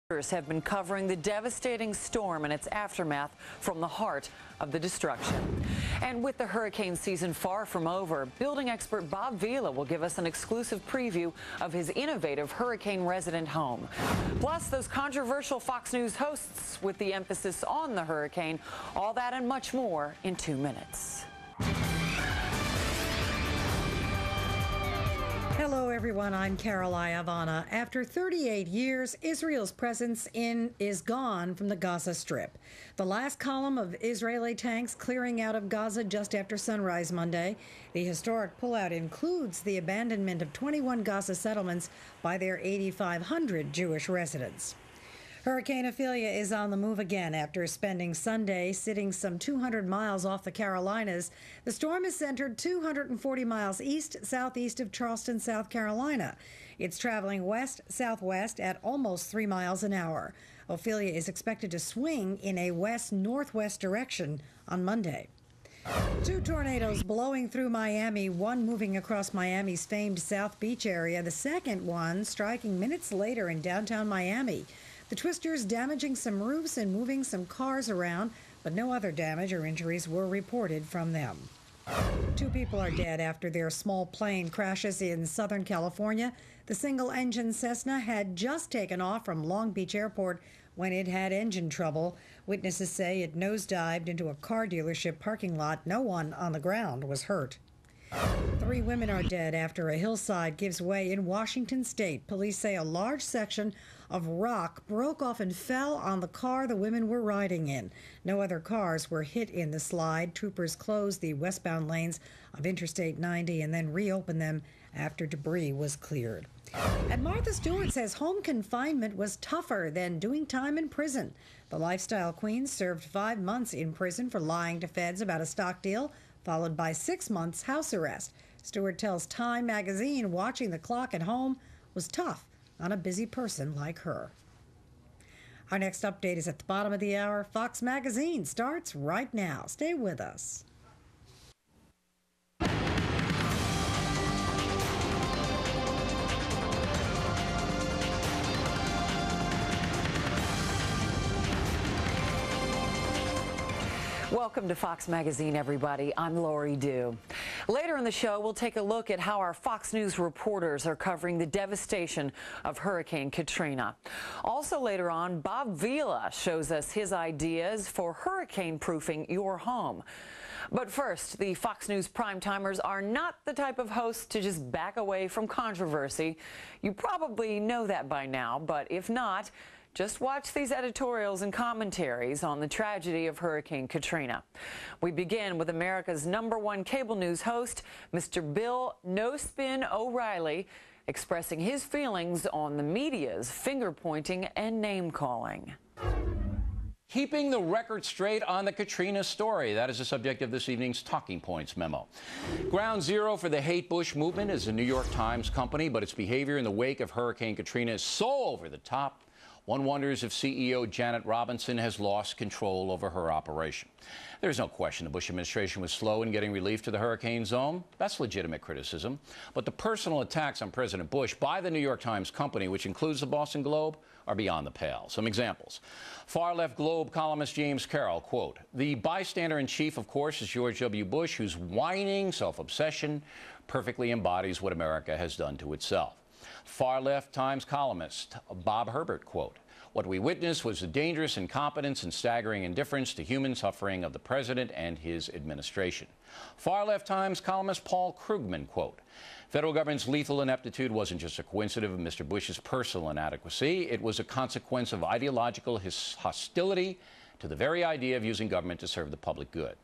Have been covering the devastating storm and its aftermath from the heart of the destruction. And with the hurricane season far from over, building expert Bob Vila will give us an exclusive preview of his innovative hurricane resident home. Plus, those controversial Fox News hosts with the emphasis on the hurricane. All that and much more in 2 minutes. Hello, everyone. I'm Carol Iavana. After 38 years, Israel's presence is gone from the Gaza Strip. The last column of Israeli tanks clearing out of Gaza just after sunrise Monday. The historic pullout includes the abandonment of 21 Gaza settlements by their 8,500 Jewish residents. Hurricane Ophelia is on the move again after spending Sunday sitting some 200 miles off the Carolinas. The storm is centered 240 miles east-southeast of Charleston, South Carolina. It's traveling west-southwest at almost 3 miles an hour. Ophelia is expected to swing in a west-northwest direction on Monday. 2 tornadoes blowing through Miami, one moving across Miami's famed South Beach area, the second one striking minutes later in downtown Miami. The twisters damaging some roofs and moving some cars around, but no other damage or injuries were reported from them. 2 people are dead after their small plane crashes in Southern California. The single-engine Cessna had just taken off from Long Beach Airport when it had engine trouble. Witnesses say it nosedived into a car dealership parking lot. No one on the ground was hurt. 3 women are dead after a hillside gives way in Washington state. Police say a large section of rock broke off and fell on the car the women were riding in. No other cars were hit in the slide. Troopers closed the westbound lanes of Interstate 90 and then reopened them after debris was cleared. And Martha Stewart says home confinement was tougher than doing time in prison. The lifestyle queen served 5 months in prison for lying to feds about a stock deal, followed by 6 months house arrest. Stewart tells Time magazine watching the clock at home was tough on a busy person like her. Our next update is at the bottom of the hour. Fox Magazine starts right now. Stay with us. Welcome to Fox Magazine, everybody. I'm Lori Dew. Later in the show, we'll take a look at how our Fox News reporters are covering the devastation of Hurricane Katrina. Also later on, Bob Vila shows us his ideas for hurricane-proofing your home. But first, the Fox News prime-timers are not the type of hosts to just back away from controversy. You probably know that by now, but if not, just watch these editorials and commentaries on the tragedy of Hurricane Katrina. We begin with America's #1 cable news host, Mr. Bill No Spin O'Reilly, expressing his feelings on the media's finger-pointing and name-calling. Keeping the record straight on the Katrina story. That is the subject of this evening's Talking Points memo. Ground zero for the Hate Bush movement is the New York Times company, but its behavior in the wake of Hurricane Katrina is so over the top. One wonders if CEO Janet Robinson has lost control over her operation. There's no question the Bush administration was slow in getting relief to the hurricane zone. That's legitimate criticism. But the personal attacks on President Bush by the New York Times company, which includes the Boston Globe, are beyond the pale. Some examples. Far-left Globe columnist James Carroll, quote, "The bystander-in-chief, of course, is George W. Bush, whose whining self-obsession perfectly embodies what America has done to itself." Far-left Times columnist Bob Herbert, quote, "What we witnessed was the dangerous incompetence and staggering indifference to human suffering of the president and his administration." Far-left Times columnist Paul Krugman, quote, "Federal government's lethal ineptitude wasn't just a coincidence of Mr. Bush's personal inadequacy. It was a consequence of ideological hostility to the very idea of using government to serve the public good."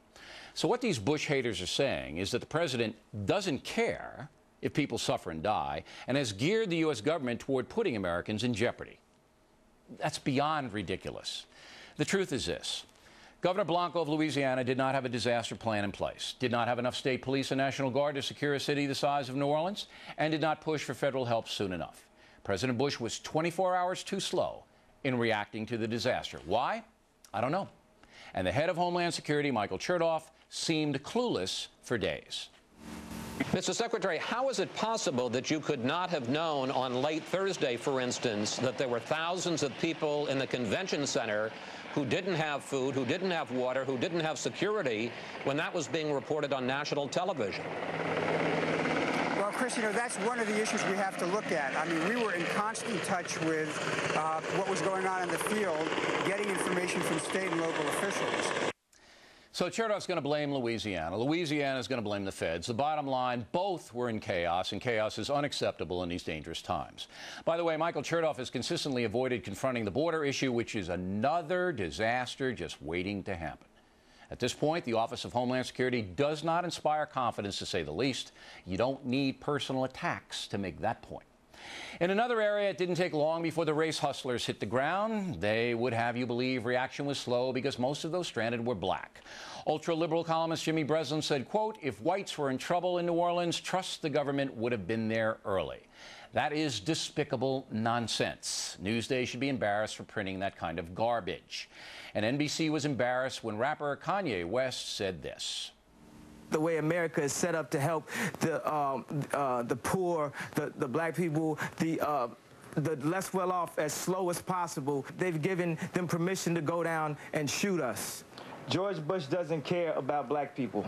So what these Bush haters are saying is that the president doesn't care if people suffer and die, and has geared the U.S. government toward putting Americans in jeopardy. That's beyond ridiculous. The truth is this. Governor Blanco of Louisiana did not have a disaster plan in place, did not have enough state police and National Guard to secure a city the size of New Orleans, and did not push for federal help soon enough. President Bush was 24 hours too slow in reacting to the disaster. Why? I don't know. And the head of Homeland Security, Michael Chertoff, seemed clueless for days. Mr. Secretary, how is it possible that you could not have known on late Thursday, for instance, that there were thousands of people in the convention center who didn't have food, who didn't have water, who didn't have security when that was being reported on national television? Well, Chris, that's one of the issues we have to look at. I mean, we were in constant touch with what was going on in the field, getting information from state and local officials. So Chertoff's going to blame Louisiana. Louisiana's going to blame the feds. The bottom line, both were in chaos, and chaos is unacceptable in these dangerous times. By the way, Michael Chertoff has consistently avoided confronting the border issue, which is another disaster just waiting to happen. At this point, the Office of Homeland Security does not inspire confidence, to say the least. You don't need personal attacks to make that point. In another area, it didn't take long before the race hustlers hit the ground. They would have you believe reaction was slow because most of those stranded were black. Ultra-liberal columnist Jimmy Breslin said, quote, "If whites were in trouble in New Orleans, trust the government would have been there early." That is despicable nonsense. Newsday should be embarrassed for printing that kind of garbage. And NBC was embarrassed when rapper Kanye West said this. The way America is set up to help the poor, the black people, the less well-off as slow as possible. They've given them permission to go down and shoot us. George Bush doesn't care about black people.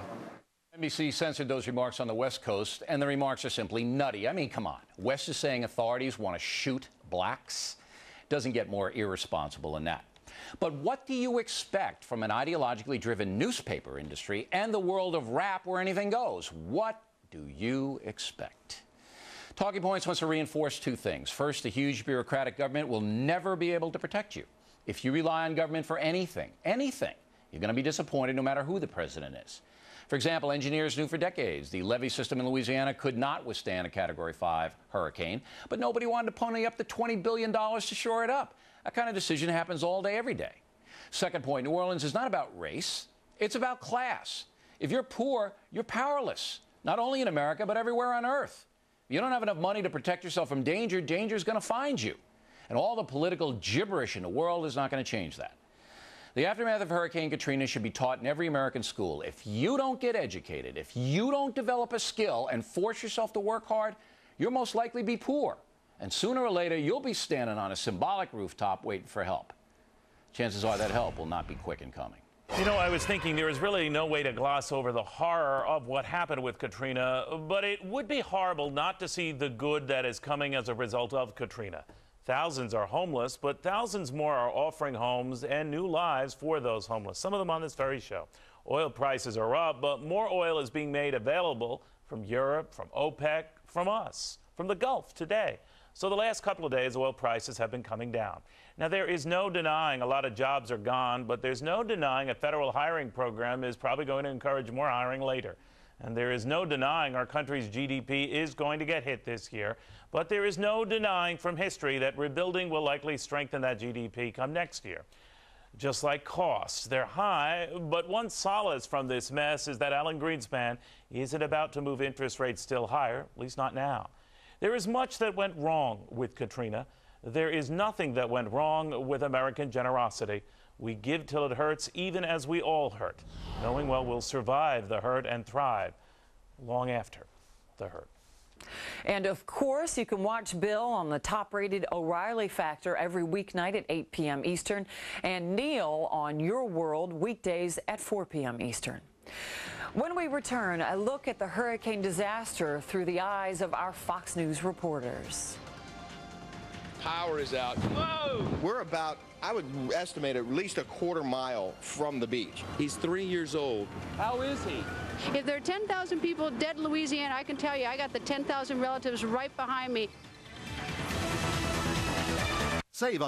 NBC censored those remarks on the West Coast, and the remarks are simply nutty. I mean, come on. West is saying authorities want to shoot blacks? Doesn't get more irresponsible than that. But what do you expect from an ideologically driven newspaper industry and the world of rap where anything goes? What do you expect? Talking Points wants to reinforce two things. First, a huge bureaucratic government will never be able to protect you. If you rely on government for anything, you're going to be disappointed no matter who the president is. For example, engineers knew for decades the levee system in Louisiana could not withstand a Category 5 hurricane, but nobody wanted to pony up the $20 billion to shore it up. That kind of decision happens all day, every day. Second point, New Orleans is not about race. It's about class. If you're poor, you're powerless, not only in America, but everywhere on earth. If you don't have enough money to protect yourself from danger, danger's going to find you. And all the political gibberish in the world is not going to change that. The aftermath of Hurricane Katrina should be taught in every American school. If you don't get educated, if you don't develop a skill and force yourself to work hard, you'll most likely be poor. And sooner or later, you'll be standing on a symbolic rooftop waiting for help. Chances are that help will not be quick in coming. You know, I was thinking there is really no way to gloss over the horror of what happened with Katrina, but it would be horrible not to see the good that is coming as a result of Katrina. Thousands are homeless, but thousands more are offering homes and new lives for those homeless, some of them on this very show. Oil prices are up, but more oil is being made available from Europe, from OPEC, from us, from the Gulf today. So the last couple of days, oil prices have been coming down. Now, there is no denying a lot of jobs are gone, but there's no denying a federal hiring program is probably going to encourage more hiring later. And there is no denying our country's GDP is going to get hit this year. But there is no denying from history that rebuilding will likely strengthen that GDP come next year. Just like costs, they're high, but one solace from this mess is that Alan Greenspan isn't about to move interest rates still higher, at least not now. There is much that went wrong with Katrina. There is nothing that went wrong with American generosity. We give till it hurts, even as we all hurt, knowing well we'll survive the hurt and thrive long after the hurt. And of course, you can watch Bill on the top-rated O'Reilly Factor every weeknight at 8 p.m. Eastern, and Neil on Your World weekdays at 4 p.m. Eastern. When we return, a look at the hurricane disaster through the eyes of our Fox News reporters. Power is out. Whoa! We're about, I would estimate, at least a quarter mile from the beach. He's 3 years old. How is he? If there are 10,000 people dead in Louisiana, I can tell you I got the 10,000 relatives right behind me. Save up